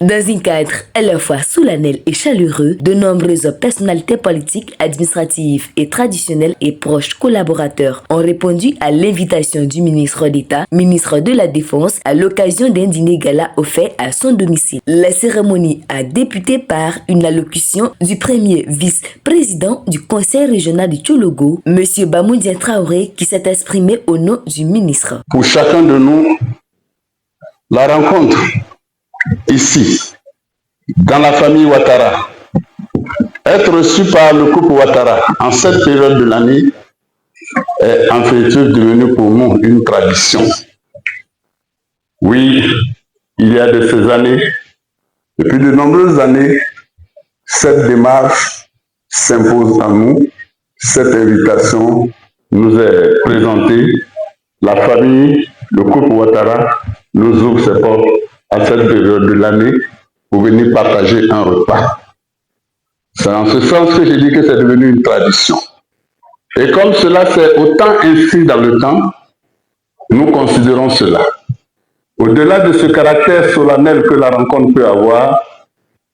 Dans un cadre à la fois solennel et chaleureux, de nombreuses personnalités politiques, administratives et traditionnelles et proches collaborateurs ont répondu à l'invitation du ministre d'État, ministre de la Défense, à l'occasion d'un dîner gala offert à son domicile. La cérémonie a débuté par une allocution du premier vice-président du conseil régional de Thiologo, M. Bamoudien Traoré, qui s'est exprimé au nom du ministre. Pour chacun de nous, la rencontre ici, dans la famille Ouattara, être reçu par le couple Ouattara en cette période de l'année est en fait devenu pour nous une tradition. Oui, il y a de ces années, depuis de nombreuses années, cette démarche s'impose à nous, cette invitation nous est présentée. La famille, le couple Ouattara nous ouvre ses portes à cette période de l'année pour venir partager un repas. C'est en ce sens que je dis que c'est devenu une tradition. Et comme cela s'est autant inscrit dans le temps, nous considérons cela. Au-delà de ce caractère solennel que la rencontre peut avoir,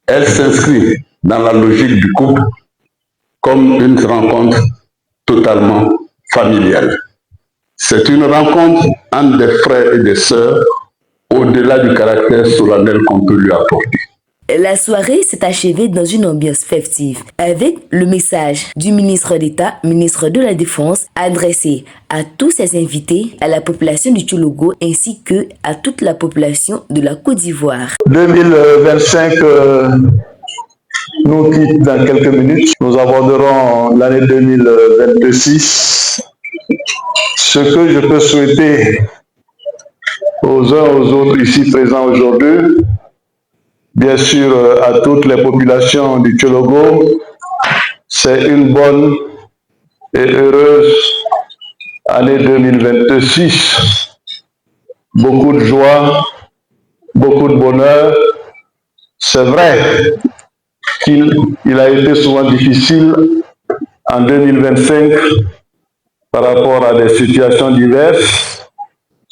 elle s'inscrit dans la logique du couple comme une rencontre totalement familiale. C'est une rencontre entre des frères et des sœurs, au-delà du caractère solennel qu'on peut lui apporter. La soirée s'est achevée dans une ambiance festive, avec le message du ministre d'État, ministre de la Défense, adressé à tous ses invités, à la population du Thiologo ainsi que à toute la population de la Côte d'Ivoire. 2025 nous quitte dans quelques minutes. Nous aborderons l'année 2026. Ce que je peux souhaiter aux uns aux autres ici présents aujourd'hui, bien sûr à toutes les populations du Thiologo, c'est une bonne et heureuse année 2026. Beaucoup de joie, beaucoup de bonheur. C'est vrai qu'il a été souvent difficile en 2025 par rapport à des situations diverses.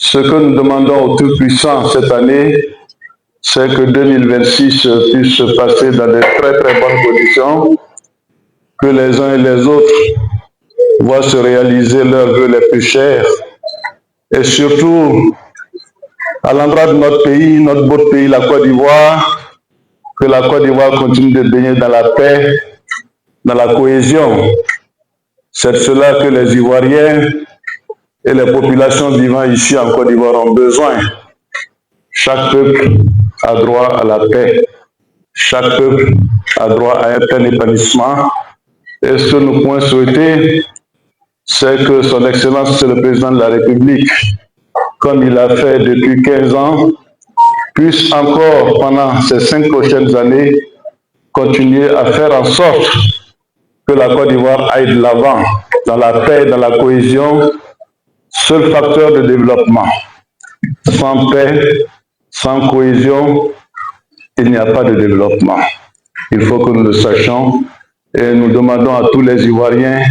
Ce que nous demandons au Tout-Puissant cette année, c'est que 2026 puisse se passer dans de très très bonnes conditions, que les uns et les autres voient se réaliser leurs vœux les plus chers, et surtout à l'endroit de notre pays, notre beau pays, la Côte d'Ivoire, que la Côte d'Ivoire continue de baigner dans la paix, dans la cohésion. C'est de cela que les Ivoiriens et les populations vivant ici en Côte d'Ivoire ont besoin. Chaque peuple a droit à la paix. Chaque peuple a droit à un plein épanouissement. Et ce que nous pouvons souhaiter, c'est que son Excellence, le Président de la République, comme il a fait depuis 15 ans, puisse encore, pendant ces 5 prochaines années, continuer à faire en sorte que la Côte d'Ivoire aille de l'avant, dans la paix, dans la cohésion, seul facteur de développement. Sans paix, sans cohésion, il n'y a pas de développement. Il faut que nous le sachions et nous demandons à tous les Ivoiriens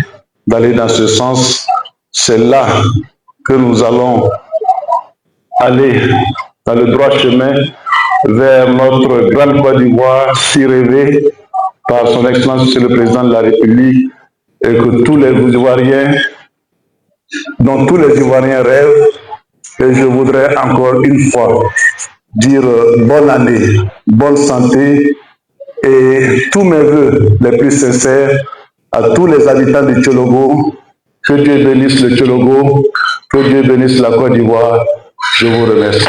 d'aller dans ce sens. C'est là que nous allons aller dans le droit chemin vers notre grande Côte d'Ivoire, si rêvée par son Excellence Monsieur le Président de la République, et que tous les Ivoiriens, dont tous les Ivoiriens rêvent. Et je voudrais encore une fois dire bonne année, bonne santé et tous mes vœux les plus sincères à tous les habitants du Thiologo. Que Dieu bénisse le Thiologo, que Dieu bénisse la Côte d'Ivoire. Je vous remercie.